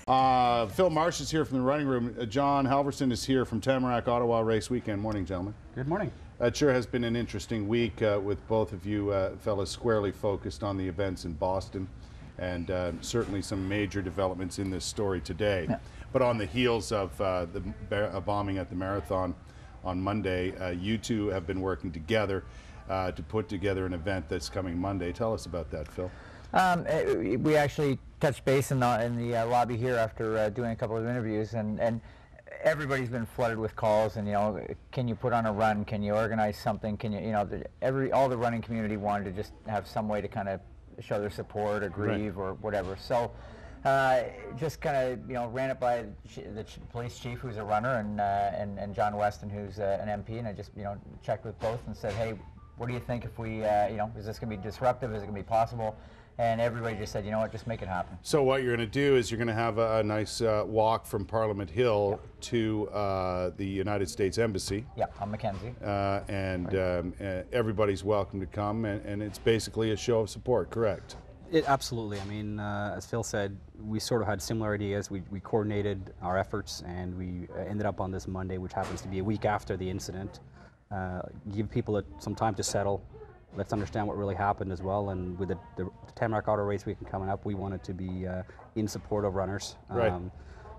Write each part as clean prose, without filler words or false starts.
Phil Marsh is here from the running room. John Halvorsen is here from Tamarack, Ottawa Race Weekend. Morning, gentlemen. Good morning. It sure has been an interesting week with both of you fellas squarely focused on the events in Boston, and certainly some major developments in this story today. Yeah. But on the heels of the bombing at the marathon on Monday, you two have been working together to put together an event that's coming Monday. Tell us about that, Phil. We actually touched base in the lobby here after doing a couple of interviews, and everybody's been flooded with calls, and can you put on a run, can you organize something, can you, all the running community wanted to just have some way to kind of show their support or grieve or whatever. So just kind of ran it by the police chief, who's a runner, and John Weston, who's an MP, and I just checked with both and said, hey, what do you think if we is this going to be disruptive, is it going to be possible? And everybody just said, you know what, just make it happen. So what you're going to do is you're going to have a nice walk from Parliament Hill to the United States Embassy. Yeah, on Mackenzie. Everybody's welcome to come, and it's basically a show of support, correct? Absolutely. I mean, as Phil said, we sort of had similar ideas. We coordinated our efforts, and we ended up on this Monday, which happens to be a week after the incident. Give people some time to settle. Let's understand what really happened as well. And with the Tamarack Auto Race Weekend coming up, we wanted to be in support of runners. Right.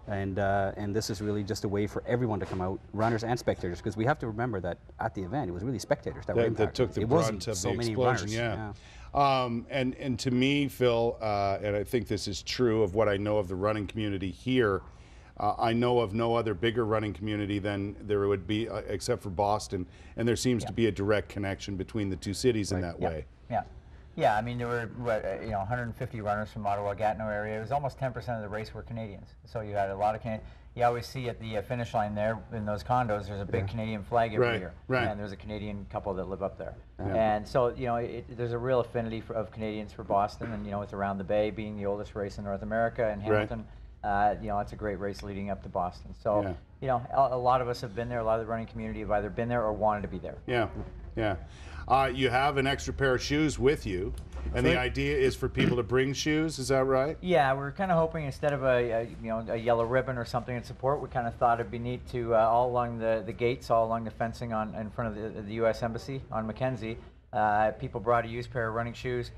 And this is really just a way for everyone to come out, runners and spectators, because we have to remember that at the event, it was really spectators that were impacted. That took the brunt of the explosion, yeah. And to me, Phil, and I think this is true of what I know of the running community here, I know of no other bigger running community than there would be, except for Boston, and there seems to be a direct connection between the two cities in that way. Yeah, I mean, there were 150 runners from Ottawa, Gatineau area. It was almost 10% of the race were Canadians. So you had a lot of Canadians. You always see at the finish line there in those condos, there's a big Canadian flag every year, and there's a Canadian couple that live up there. And so there's a real affinity of Canadians for Boston, and it's around the Bay, being the oldest race in North America, and Hamilton. It's a great race leading up to Boston. So, a lot of us have been there. A lot of the running community have either been there or wanted to be there. You have an extra pair of shoes with you, and the idea is for people to bring shoes. Is that right? Yeah, we're kind of hoping instead of a yellow ribbon or something in support, we kind of thought it'd be neat to all along the gates, all along the fencing in front of the U.S. Embassy on Mackenzie. People brought a used pair of running shoes.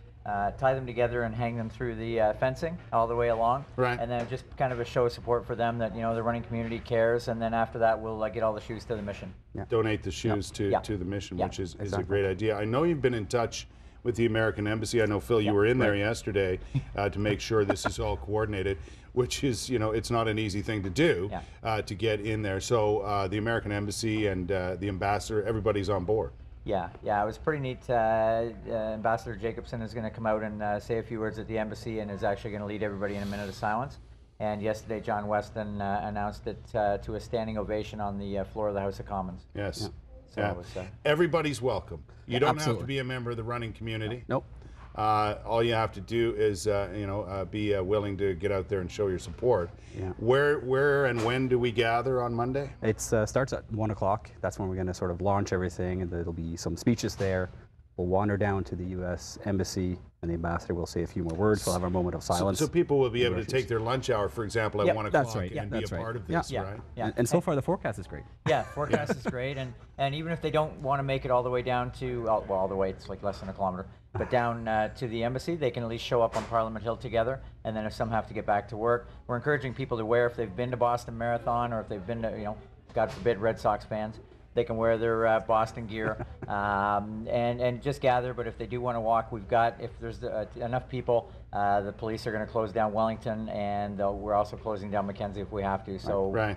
Tie them together and hang them through the fencing all the way along, and then just kind of a show of support for them that the running community cares, and then after that we'll get all the shoes to the mission. Donate the shoes to the mission, which is a great idea. I know you've been in touch with the American Embassy. I know, Phil, you were in there yesterday to make sure this is all coordinated, which is, it's not an easy thing to do to get in there. So the American Embassy and the ambassador, everybody's on board. Yeah, it was pretty neat. Ambassador Jacobson is going to come out and say a few words at the embassy, and is actually going to lead everybody in a minute of silence. And yesterday, John Weston announced it to a standing ovation on the floor of the House of Commons. Yes. So everybody's welcome. You don't have to be a member of the running community. Nope. All you have to do is, be willing to get out there and show your support. Where and when do we gather on Monday? It starts at 1 o'clock. That's when we're going to sort of launch everything, and there'll be some speeches there. We'll wander down to the U.S. Embassy, and the ambassador will say a few more words. We'll have our moment of silence. So people will be able to take their lunch hour, for example, at 1 o'clock and be a part of this, right? And so far, the forecast is great. Yeah, forecast is great, and even if they don't want to make it all the way down to, all the way, it's like less than a kilometer, but down to the embassy, they can at least show up on Parliament Hill together, and then if some have to get back to work, we're encouraging people to wear, if they've been to Boston Marathon, or if they've been to, God forbid, Red Sox fans, they can wear their Boston gear and just gather. But if they do want to walk, we've got, if there's enough people, the police are going to close down Wellington, and we're also closing down Mackenzie if we have to. So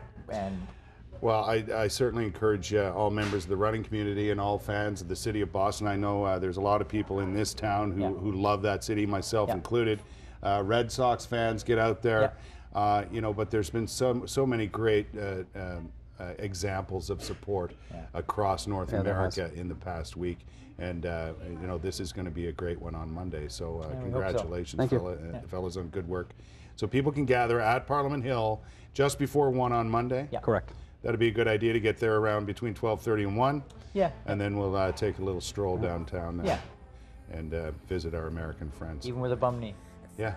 Well, I certainly encourage all members of the running community and all fans of the city of Boston. I know there's a lot of people in this town who love that city, myself included. Red Sox fans, get out there. But there's been so many great examples of support across North America in the past week, and this is going to be a great one on Monday. So congratulations, fellas, on good work. So people can gather at Parliament Hill just before 1 on Monday. Correct. That'd be a good idea to get there around between 12:30 and 1. And then we'll take a little stroll downtown and visit our American friends. Even with a bum knee. Yeah,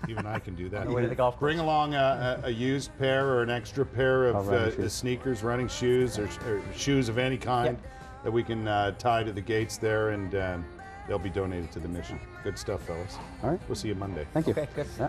even I can do that. On the way to the golf course. Bring along a used pair or an extra pair of running shoes. sneakers, running shoes, or shoes of any kind that we can tie to the gates there, and they'll be donated to the mission. Good stuff, fellas. All right. We'll see you Monday. Thank you. Okay, good. Yeah.